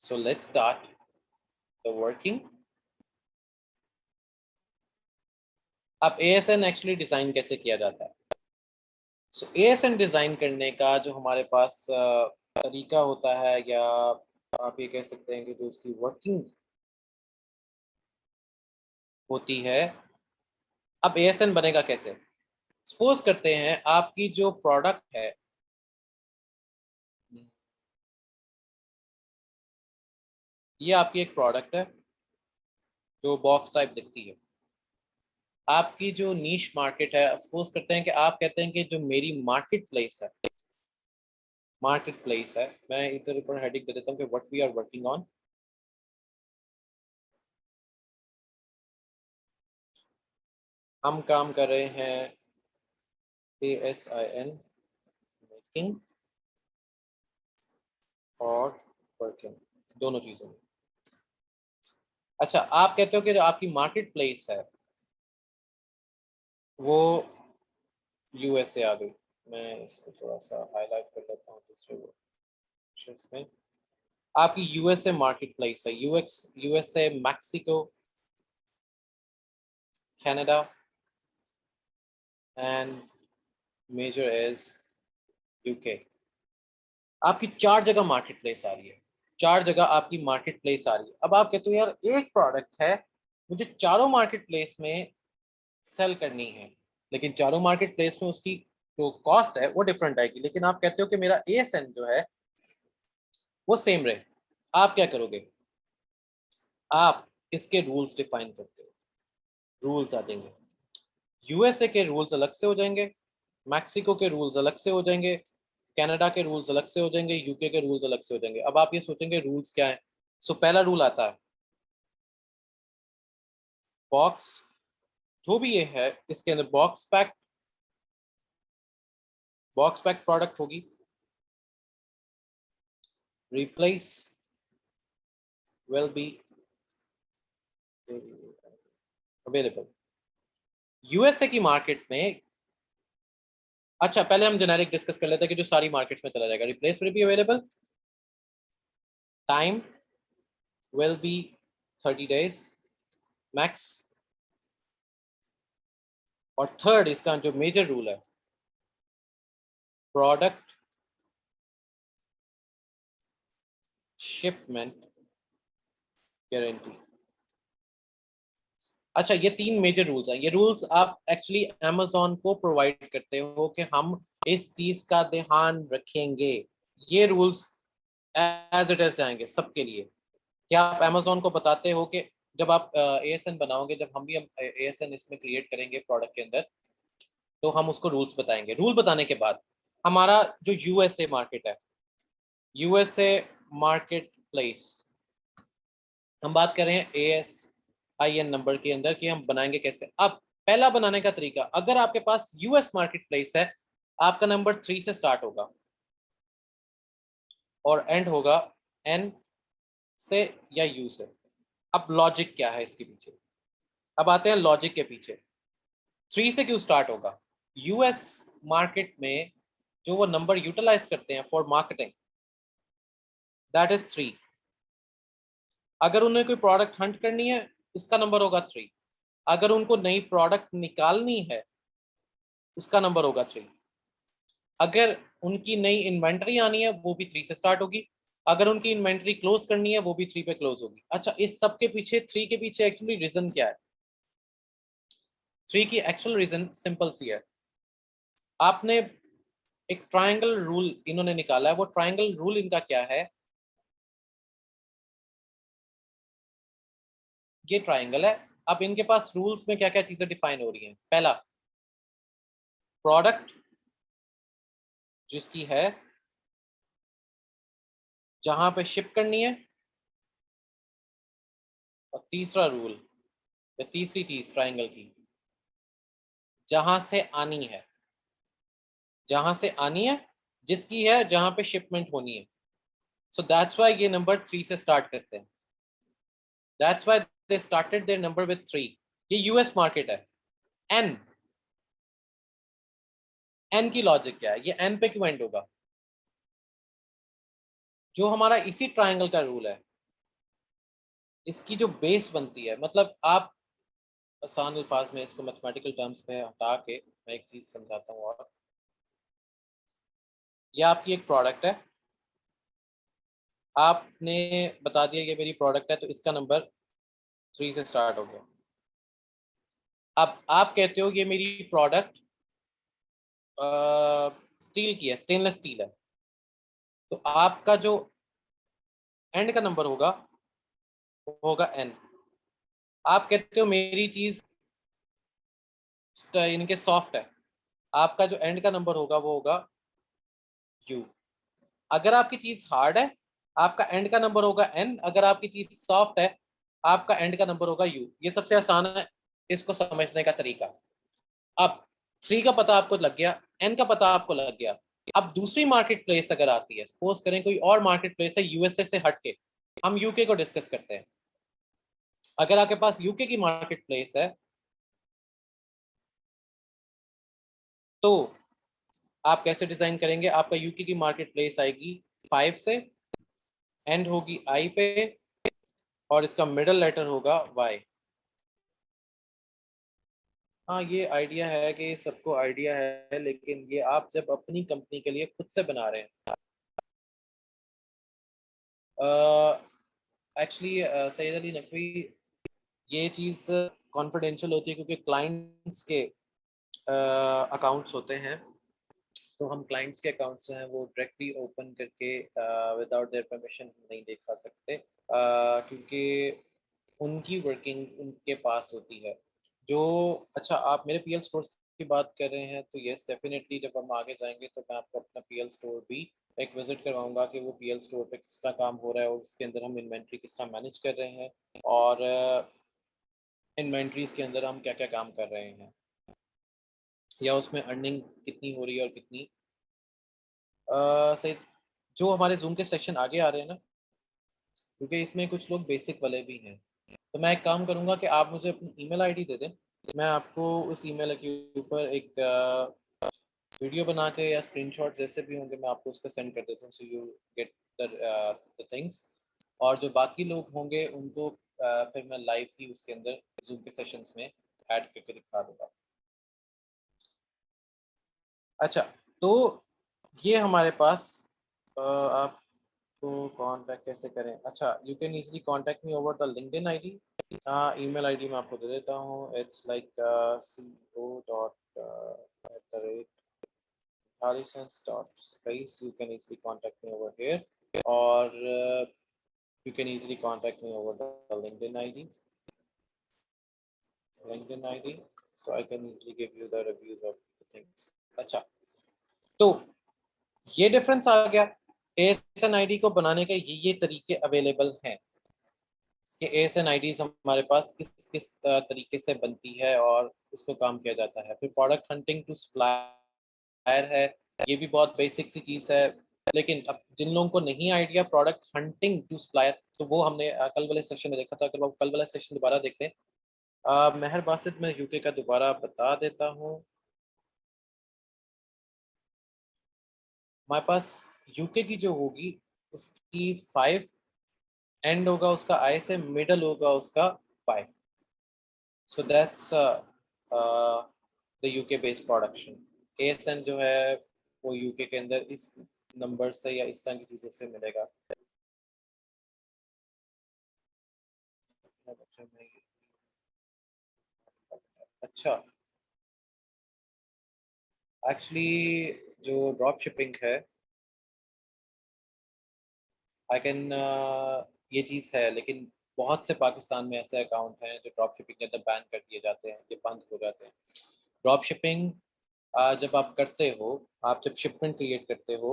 A: so let's start the working. अब ASN एक्चुअली डिजाइन कैसे किया जाता है। सो ASN डिजाइन करने का जो हमारे पास तरीका होता है, या आप ये कह सकते हैं कि जो उसकी वर्किंग होती है। अब ASN बनेगा कैसे, सपोज करते हैं आपकी जो प्रोडक्ट है, ये आपकी एक प्रोडक्ट है जो बॉक्स टाइप दिखती है। आपकी जो नीश मार्केट है, सपोज करते हैं कि आप कहते हैं कि जो मेरी मार्केट प्लेस है, मैं इधर ऊपर हेडिंग दे देता हूँ कि what we are working on. हम काम कर रहे हैं ASIN मेकिंग और वर्किंग दोनों चीजों में। अच्छा, आप कहते हो कि जो आपकी मार्केट प्लेस है वो USA आ गई। मैं इसको थोड़ा सा हाईलाइट कर लेता हूँ दूसरे वर्कशीट्स में। आपकी USA मार्केट प्लेस है, USA, Mexico, Canada and major is UK। आपकी 4 जगह मार्केट प्लेस आ रही है, 4 जगह आपकी मार्केट प्लेस आ रही है। अब आप कहते हो यार एक प्रोडक्ट है, मुझे चारों मार्केट प्लेस में सेल करनी है, लेकिन चारों मार्केट प्लेस में उसकी जो कॉस्ट है वो डिफरेंट आएगी, लेकिन आप कहते हो कि मेरा ASN जो है वो सेम रहे। आप क्या करोगे, आप इसके रूल्स डिफाइन करते हो, रूल्स आ जाएंगे। USA के रूल्स अलग से हो जाएंगे, मैक्सिको के रूल्स अलग से हो जाएंगे, कनाडा के रूल्स अलग से हो जाएंगे, UK के रूल्स अलग से हो जाएंगे। अब आप ये सोचेंगे रूल्स क्या है। सो पहला रूल आता है बॉक्स, जो भी ये है इसके अंदर बॉक्स पैक प्रोडक्ट होगी, replace will be available. USA की मार्केट में, अच्छा पहले हम जेनेरिक डिस्कस कर लेते हैं कि जो सारी मार्केट्स में चला जाएगा। Replace will be available, time will be 30 days max, और थर्ड इसका जो मेजर रूल है, प्रोडक्ट शिपमेंट गारंटी। अच्छा, ये 3 मेजर रूल्स हैं। ये रूल्स आप एक्चुअली Amazon को प्रोवाइड करते हो कि हम इस चीज का ध्यान रखेंगे। ये रूल्स एज इट इज जाएंगे सबके लिए। क्या आप Amazon को बताते हो कि जब आप ASN बनाओगे, जब हम भी ASN इसमें क्रिएट करेंगे प्रोडक्ट के अंदर, तो हम उसको रूल्स बताएंगे। रूल बताने के बाद हमारा जो USA मार्केट है, USA मार्केट प्लेस, हम बात कर रहे हैं ASIN नंबर के अंदर कि हम बनाएंगे कैसे। अब पहला बनाने का तरीका, अगर आपके पास US मार्केट प्लेस है, आपका नंबर 3 से स्टार्ट होगा और एंड होगा N से या U से। अब लॉजिक क्या है इसके पीछे, अब आते हैं लॉजिक के पीछे। 3 से क्यों स्टार्ट होगा, US मार्केट में जो वो नंबर यूटिलाइज करते हैं फॉर मार्केटिंग, दैट इज 3। अगर उन्हें कोई प्रोडक्ट हंट करनी है, इसका नंबर होगा 3। अगर उनको नई प्रोडक्ट निकालनी है, उसका नंबर होगा 3। अगर उनकी नई इन्वेंट्री आनी है, वो भी 3 से स्टार्ट होगी। अगर उनकी इन्वेंट्री क्लोज करनी है, वो भी 3 पे क्लोज होगी। अच्छा, इस सब के पीछे 3 के पीछे एक्चुअली रीजन क्या है, 3 की एक्चुअल रीजन सिंपल सी है। आपने एक ट्रायंगल रूल इन्होंने निकाला है, वो ट्रायंगल रूल इनका क्या है, ये ट्रायंगल है। अब इनके पास रूल्स में क्या क्या चीजें डिफाइन हो रही हैं। पहला, प्रोडक्ट जिसकी है जहां पे शिप करनी है, और तीसरा रूल या तीसरी चीज ट्रायंगल की, जहां से आनी है, जहां से आनी है, जिसकी है जहां पे शिपमेंट होनी है। सो दैट्स वाई ये नंबर 3 से स्टार्ट करते हैं। That's why they started their number with 3. ये यूएस मार्केट है. एन की लॉजिक क्या है? ये एन पे क्यों एंड होगा? जो हमारा इसी ट्रायंगल का रूल है, इसकी जो बेस बनती है, मतलब आप आसान अल्फाज में इसको मैथमेटिकल टर्म्स में हटा के मैं एक चीज समझाता हूँ. और ये आपकी एक प्रोडक्ट है, आपने बता दिया ये मेरी प्रोडक्ट है, तो इसका नंबर 3 से स्टार्ट हो गया. अब आप कहते हो ये मेरी प्रोडक्ट स्टील की है, स्टेनलेस स्टील है, तो आपका जो एंड का नंबर होगा वो होगा एन. आप कहते हो मेरी चीज इनके सॉफ्ट है, आपका जो एंड का नंबर होगा वो होगा यू. अगर आपकी चीज हार्ड है, आपका एंड का नंबर होगा एन. अगर आपकी चीज सॉफ्ट है, आपका एंड का नंबर होगा यू. ये सबसे आसान है इसको समझने का तरीका. अब 3 का पता आपको लग गया, एन का पता आपको लग गया. अब दूसरी मार्केट प्लेस अगर आती है, सपोज करें कोई और मार्केट प्लेस है यूएसए से हटके, हम यूके को डिस्कस करते हैं. अगर आपके पास यूके की मार्केट प्लेस है, तो आप कैसे डिजाइन करेंगे? आपका यूके की मार्केट प्लेस आएगी 5 से, एंड होगी आई पे, और इसका मिडल लेटर होगा वाई. हाँ, ये आइडिया है कि सबको आइडिया है, लेकिन ये आप जब अपनी कंपनी के लिए खुद से बना रहे हैं. एक्चुअली सैयद अली नकवी, ये चीज़ कॉन्फिडेंशियल होती है क्योंकि क्लाइंट्स के अकाउंट्स होते हैं, तो हम क्लाइंट्स के अकाउंट्स हैं वो डायरेक्टली ओपन करके विदाउट देयर परमिशन नहीं देखा सकते, क्योंकि उनकी वर्किंग उनके पास होती है. जो अच्छा, आप मेरे पीएल स्टोर्स की बात कर रहे हैं, तो यस डेफिनेटली जब हम आगे जाएंगे तो मैं आपको अपना पीएल स्टोर भी एक विजिट करवाऊंगा कि वो पीएल स्टोर पे किस तरह काम हो रहा है और उसके अंदर हम इन्वेंट्री किस तरह मैनेज कर रहे हैं, और इन्वेंट्रीज के अंदर हम क्या क्या काम कर रहे हैं, या उसमें अर्निंग कितनी हो रही है और कितनी सही. जो हमारे जूम के सेक्शन आगे आ रहे हैं ना, क्योंकि इसमें कुछ लोग बेसिक वाले भी हैं, तो मैं एक काम करूंगा कि आप मुझे अपनी ईमेल आईडी दे दें, मैं आपको उस ईमेल के ऊपर एक वीडियो बना के या स्क्रीनशॉट जैसे भी होंगे मैं आपको उस पर सेंड कर देता हूँ, so you get the things. और जो बाकी लोग होंगे उनको फिर मैं लाइव ही उसके अंदर जूम के सेशंस में ऐड करके दिखा दूंगा. अच्छा, तो ये हमारे पास आपको कांटेक्ट कैसे करें? अच्छा, you can easily contact me over the LinkedIn ID. हाँ, ईमेल आईडी मैं आपको दे देता हूँ. It's like co.harrisons.space. You can easily contact me over here, or you can easily contact me over the LinkedIn ID. So I can easily give you the reviews of the things. अच्छा, तो ये difference आ गया. ASN ID को बनाने के ये तरीके available हैं कि एएसएन आईडी हमारे पास किस किस तरीके से बनती है और उसको काम किया जाता है. फिर प्रोडक्ट हंटिंग टू सप्लायर है, ये भी बहुत बेसिक सी चीज़ है, लेकिन अब जिन लोगों को नहीं idea product hunting to supplier, तो वो हमने कल वाले सेशन में देखा था. अगर वो कल वाला सेशन दोबारा देखते हैं, महर बासित मैं यूके का दोबारा बता देता हूँ. हमारे पास यूके की जो होगी उसकी 5 एंड होगा उसका आई से, मिडल होगा उसका 5. So that's the UK based production. ASN जो है वो यूके के अंदर इस नंबर से या इस तरह की चीज़ों से मिलेगा. अच्छा, एक्चुअली जो ड्रॉप शिपिंग है, आई कैन ये चीज़ है, लेकिन बहुत से पाकिस्तान में ऐसे अकाउंट हैं जो ड्रॉप शिपिंग के अंदर बैन कर दिए जाते हैं, ये बंद हो जाते हैं. ड्रॉप शिपिंग जब आप करते हो, आप जब शिपमेंट क्रिएट करते हो,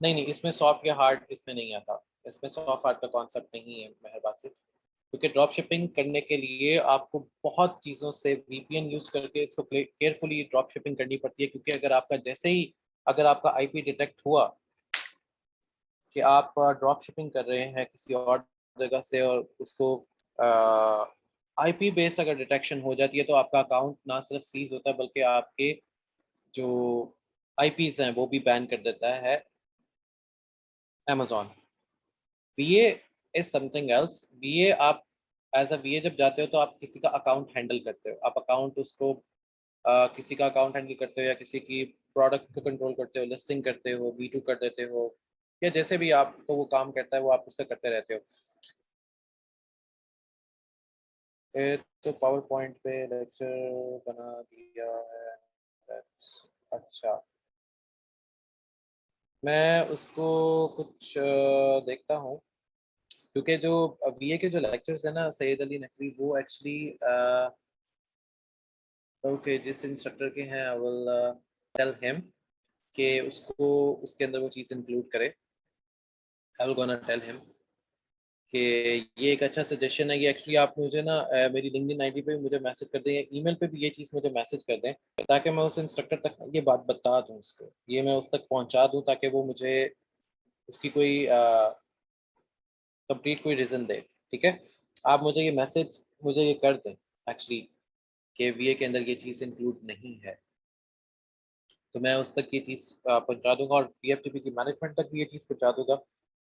A: नहीं इसमें सॉफ्ट या हार्ड इसमें नहीं आता. इसमें सॉफ्ट हार्ड का कॉन्सेप्ट नहीं है मेहरबान से, क्योंकि ड्रॉप शिपिंग करने के लिए आपको बहुत चीज़ों से वीपीएन यूज़ करके इसको केयरफुली ड्रॉप शिपिंग करनी पड़ती है. क्योंकि अगर आपका जैसे ही अगर आपका आईपी डिटेक्ट हुआ कि आप ड्रॉप शिपिंग कर रहे हैं किसी और जगह से और उसको आईपी बेस्ड अगर डिटेक्शन हो जाती है तो आपका अकाउंट ना सिर्फ सीज होता है बल्कि आपके जो आईपीज हैं वो भी बैन कर देता है अमेजोन। वीए is something else. वीए आप एज अ वीए जब जाते हो तो आप किसी का अकाउंट हैंडल करते हो, आप अकाउंट उसको किसी का अकाउंट हैंडल करते हो या किसी की प्रोडक्ट को कंट्रोल करते हो, लिस्टिंग करते हो, बी2 कर देते हो, या जैसे भी आपको वो काम करता है वो आप उसका करते रहते हो। तो पावर पॉइंट पे लेक्चर बना दिया है। अच्छा, मैं उसको कुछ देखता हूँ, क्योंकि जो वीए के जो लेक्चर्स है ना सैयद अली नकवी, वो एक्चुअली ओके जिस इंस्ट्रक्टर के हैं आई विल टेल हिम कि उसको उसके अंदर वो चीज़ इंक्लूड करे। I will gonna tell him कि ये एक अच्छा सजेशन है। ये एक्चुअली आप मुझे ना मेरी लिंक्डइन आईडी पे भी मुझे मैसेज कर दें या ईमेल पे भी ये चीज़ मुझे मैसेज कर दें, ताकि मैं उस इंस्ट्रक्टर तक ये बात बता दूं, उसको ये मैं उस तक पहुंचा दूं, ताकि वो मुझे उसकी कोई कंप्लीट कोई रीज़न दे। ठीक है, आप मुझे ये मैसेज मुझे ये कर दें एक्चुअली कि वीए के अंदर ये चीज़ इंक्लूड नहीं है, तो मैं उस तक ये चीज़ पहुंचा दूंगा और पीएफटीपी की मैनेजमेंट तक भी ये चीज़ पहुंचा दूंगा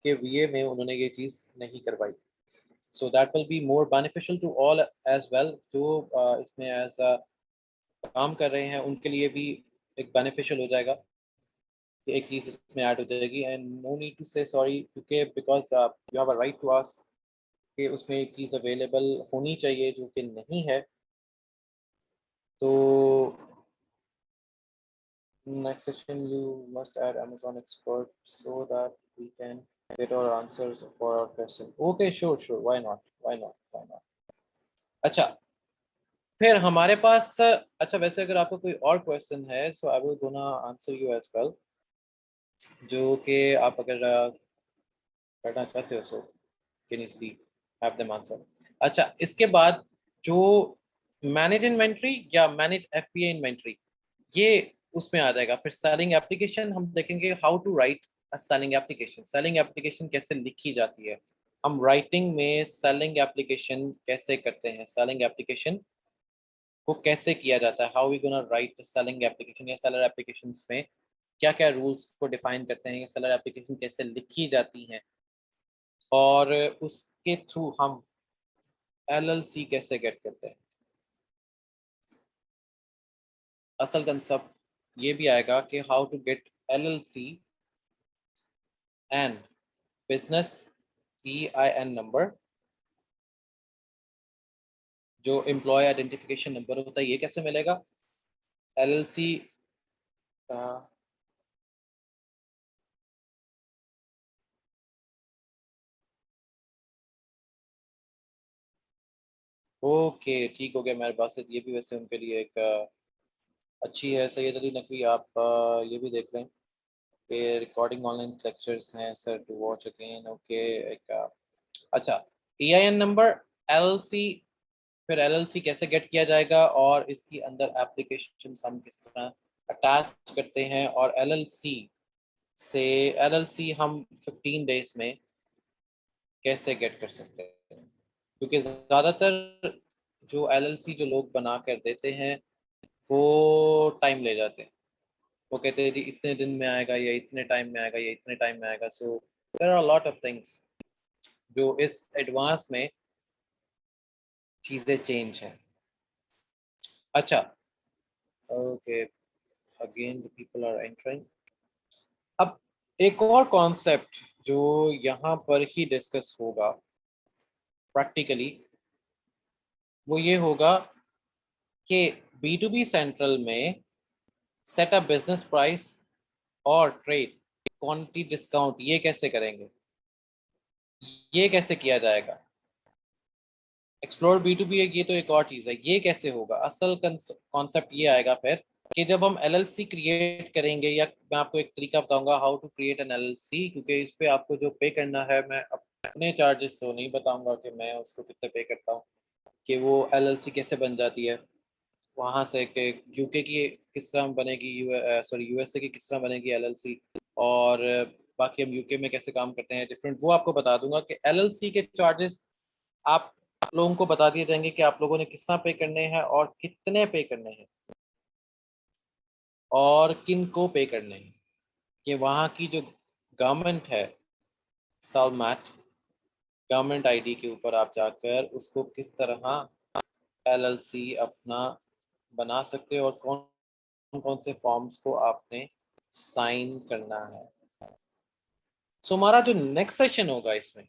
A: कि वीए में उन्होंने ये चीज़ नहीं करवाई। So that will be more beneficial to all as well. जो इसमें एज काम कर रहे हैं उनके लिए भी एक बेनिफिशियल हो जाएगा कि एक चीज़ इसमें ऐड हो जाएगी। And no need to say sorry, क्योंकि because you have a right to ask कि उसमें एक चीज़ अवेलेबल होनी चाहिए जो कि नहीं है। तो next session you must add Amazon expert so that we can get our answers for our question. Okay, sure, why not. अच्छा, फिर हमारे पास अच्छा वैसे अगर आपको कोई और क्वेश्चन है so I will gonna answer you as well, जो कि आप अगर करना चाहते हो so can easily have them answer. अच्छा, इसके बाद जो मैनेज इन्वेंट्री या मैनेज एफपीए इन्वेंट्री, ये उसमें आ जाएगा। फिर सेलिंग एप्लीकेशन हम देखेंगे, how to write a selling application, selling application कैसे लिखी जाती है, हम राइटिंग में सेलिंग एप्लीकेशन कैसे करते हैं, सेलिंग एप्लीकेशन को कैसे किया जाता है, how we gonna write selling application, या सेलर एप्लीकेशंस में क्या क्या रूल्स को डिफाइन करते हैं, या सेलर एप्लीकेशन कैसे लिखी जाती हैं, और उसके थ्रू हम एलएलसी कैसे गेट करते हैं। असल कंसेप्ट ये भी आएगा कि how to get LLC and business EIN number, जो एम्प्लॉय आइडेंटिफिकेशन नंबर होता है, ये कैसे मिलेगा एलएलसी का। ओके ठीक हो गया मेरे पास से, ये भी वैसे उनके लिए एक अच्छी है। सैयद अली नकवी आप ये भी देख लें कि रिकॉर्डिंग ऑनलाइन लेक्चर्स हैं sir to watch again. Okay, एक अच्छा EIN नंबर, एलएलसी, फिर एलएलसी कैसे गेट किया जाएगा और इसकी अंदर एप्लीकेशन हम किस तरह अटैच करते हैं, और एलएलसी से एलएलसी हम 15 डेज में कैसे गेट कर सकते हैं, क्योंकि ज़्यादातर जो एलएलसी जो लोग बना कर देते हैं वो टाइम ले जाते हैं। वो कहते हैं जी इतने दिन में आएगा या इतने टाइम में आएगा या इतने टाइम में आएगा। So there are lot of things जो इस एडवांस में चीज़ें चेंज हैं। अच्छा, okay, again the people are entering. अब एक और कॉन्सेप्ट जो यहाँ पर ही डिस्कस होगा प्रैक्टिकली, वो ये होगा कि B2B सेंट्रल में सेट अप बिजनेस प्राइस और ट्रेड क्वांटिटी डिस्काउंट ये कैसे करेंगे, ये कैसे किया जाएगा। एक्सप्लोर B2B ये तो एक और चीज़ है, ये कैसे होगा। असल कॉन्सेप्ट ये आएगा फिर कि जब हम एलएलसी क्रिएट करेंगे, या मैं आपको एक तरीका बताऊंगा how to create an LLC, क्योंकि इस पे आपको जो पे करना है, मैं अपने चार्जेस तो नहीं बताऊंगा कि मैं उसको कितने पे करता हूँ, कि वो एलएलसी कैसे बन जाती है वहाँ से, कि यूके की किस तरह बनेगी, यूएसए की किस तरह बनेगी एलएलसी, और बाकी हम यूके में कैसे काम करते हैं डिफरेंट, वो आपको बता दूंगा कि एलएलसी के चार्जेस आप लोगों को बता दिए जाएंगे कि आप लोगों ने कितना पे करने हैं और कितने पे करने हैं और किन को पे करने हैं। कि वहाँ की जो गवर्नमेंट है सालमैट गवर्नमेंट आईडी के ऊपर आप जाकर उसको किस तरह एलएलसी अपना बना सकते हो और कौन कौन से फॉर्म्स को आपने साइन करना है। सो हमारा जो नेक्स्ट सेशन होगा इसमें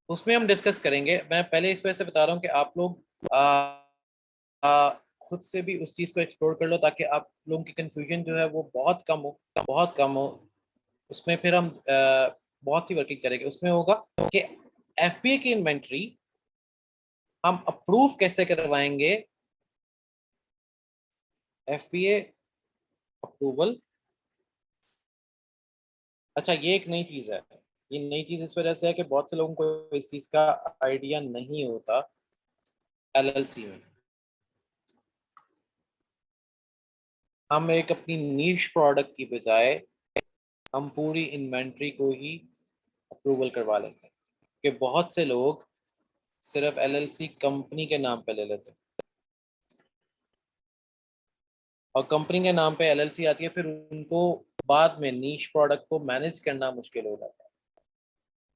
A: उसमें हम डिस्कस करेंगे। मैं पहले इस वजह से बता रहा हूँ कि आप लोग आ, खुद से भी उस चीज़ को एक्सप्लोर कर लो ताकि आप लोगों की कंफ्यूजन जो है वो बहुत कम हो, बहुत कम हो। उसमें फिर हम बहुत सी वर्किंग करेंगे। उसमें होगा कि एफपीए की इन्वेंट्री हम अप्रूव कैसे करवाएंगे। एफपीए अप्रूवल, अच्छा ये एक नई चीज़ है। ये नई चीज़ इस वजह से है कि बहुत से लोगों को इस चीज़ का आइडिया नहीं होता। एलएलसी में हम एक अपनी नीश प्रोडक्ट की बजाय हम पूरी इन्वेंट्री को ही अप्रूवल करवा लेंगे कि बहुत से लोग सिर्फ एलएलसी कंपनी के नाम पे ले लेते हैं और कंपनी के नाम पे एलएलसी आती है, फिर उनको बाद में नीश प्रोडक्ट को मैनेज करना मुश्किल हो जाता है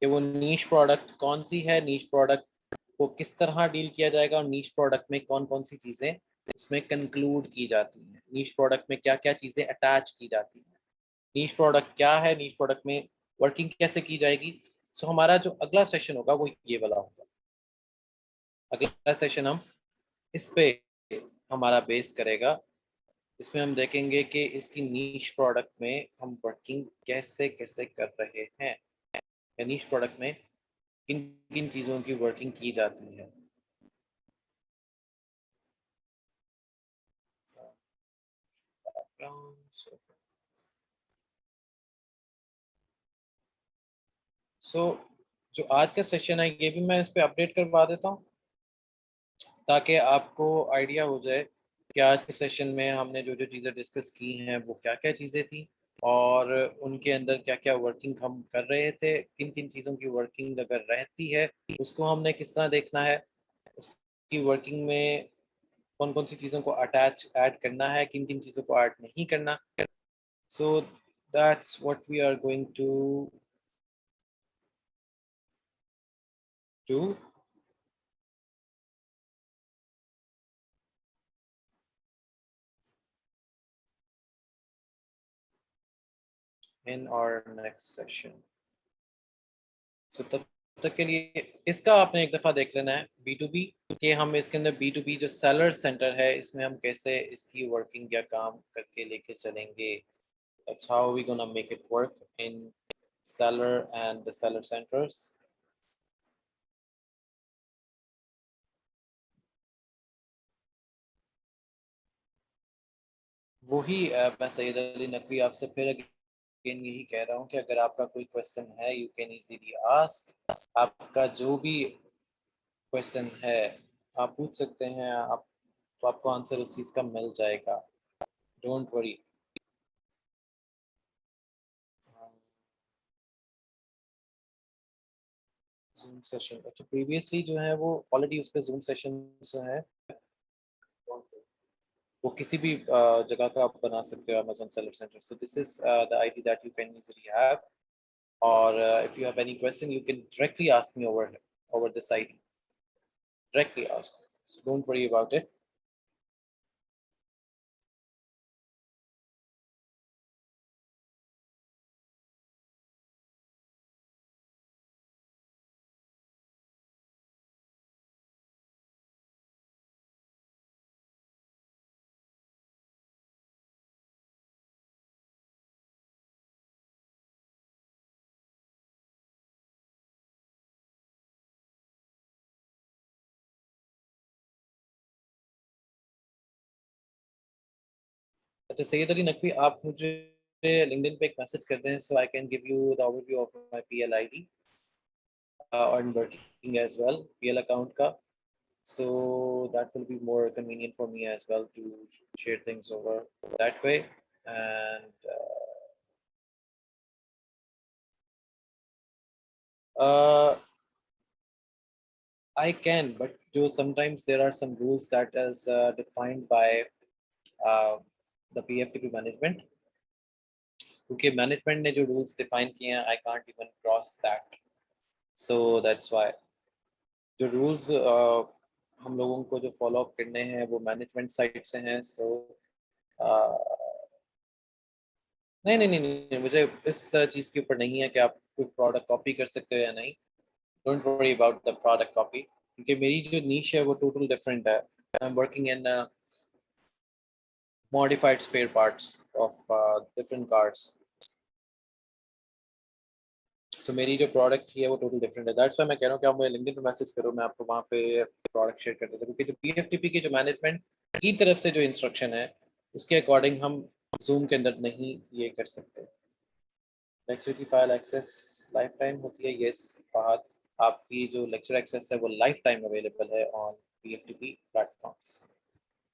A: कि वो नीश प्रोडक्ट कौन सी है, नीश प्रोडक्ट को किस तरह डील किया जाएगा और नीश प्रोडक्ट में कौन कौन सी चीज़ें उसमें कंक्लूड की जाती हैं, नीश प्रोडक्ट में क्या क्या चीज़ें अटैच की जाती हैं, नीश प्रोडक्ट क्या है, नीश प्रोडक्ट में वर्किंग कैसे की जाएगी। सो हमारा जो अगला सेशन होगा वो ये वाला होगा। अगला सेशन हम इस पे हमारा बेस करेगा। इसमें हम देखेंगे कि इसकी नीश प्रोडक्ट में हम वर्किंग कैसे कैसे कर रहे हैं या नीश प्रोडक्ट में किन किन चीज़ों की वर्किंग की जाती है। सो जो आज का सेशन है ये भी मैं इस पे अपडेट करवा देता हूँ ताकि आपको आइडिया हो जाए कि आज के सेशन में हमने जो जो चीज़ें डिस्कस की हैं वो क्या क्या चीज़ें थी और उनके अंदर क्या क्या वर्किंग हम कर रहे थे, किन किन चीज़ों की वर्किंग अगर रहती है उसको हमने किस तरह देखना है, उसकी वर्किंग में कौन कौन सी चीज़ों को अटैच ऐड करना है, किन किन चीज़ों को ऐड नहीं करना। So that's what we are going to do in our next session. So तब तक के लिए इसका आपने एक दफ़ा देख लेना है बी टू बी कि हम इसके अंदर बी टू बी जो सेलर सेंटर है इसमें हम कैसे इसकी वर्किंग या काम करके लेके चलेंगे। That's how we gonna make it work in seller and the seller centers। वही मैं सैयद अली नकवी आपसे फिर अगेन यही कह रहा हूँ कि अगर आपका कोई क्वेश्चन है यू कैन इजीली आस्क। आपका जो भी क्वेश्चन है आप पूछ सकते हैं, आप तो आपको आंसर उस चीज़ का मिल जाएगा, डोंट वरी। जूम सेशन अच्छा प्रीवियसली जो है वो ऑलरेडी उस पे जूम सेशन जो है वो किसी भी जगह का आप बना सकते हो Amazon seller centre. So this is the ID that you can easily have or if you have any question you can directly ask me over this ID, directly ask, so don't worry about it। अच्छा सैयद अली नकवी आप मुझे LinkedIn पे एक message कर दें so I can give you the overview of my PL ID and working as well PL account का। So that will be more convenient for me as well to share things over that way। And I can, but जो sometimes there are some rules that is defined by uh, the PFTP management. क्योंकि management ने जो rules define किए हैं, I can't even cross that, so that's why जो rules हम लोगों को जो फॉलो अप करने हैं वो मैनेजमेंट साइड से हैं. सो नहीं नहीं नहीं नहीं, मुझे इस चीज़ के ऊपर नहीं है कि आप कोई प्रोडक्ट कॉपी कर सकते हो या नहीं. Don't worry about the product copy, क्योंकि मेरी जो नीश है वो टोटल डिफरेंट है. I am working in modified spare parts of different cars. सो मेरी जो प्रोडक्ट की है वो टोटल डिफरेंट है. दैट्स व्हाई मैं कह रहा हूँ कि आप मुझे लिंक्डइन पे मैसेज करो, मैं आपको वहाँ पे प्रोडक्ट शेयर कर देता हूँ. क्योंकि जो पीएफटीपी की जो मैनेजमेंट की तरफ से जो इंस्ट्रक्शन है उसके अकॉर्डिंग हम जूम के अंदर नहीं ये कर सकते. लेक्चर की फाइल एक्सेस लाइफ टाइम होती है. यस फहद, आपकी जो लेक्चर एक्सेस है वो लाइफ टाइम अवेलेबल है ऑन पीएफटीपी प्लेटफॉर्म्स.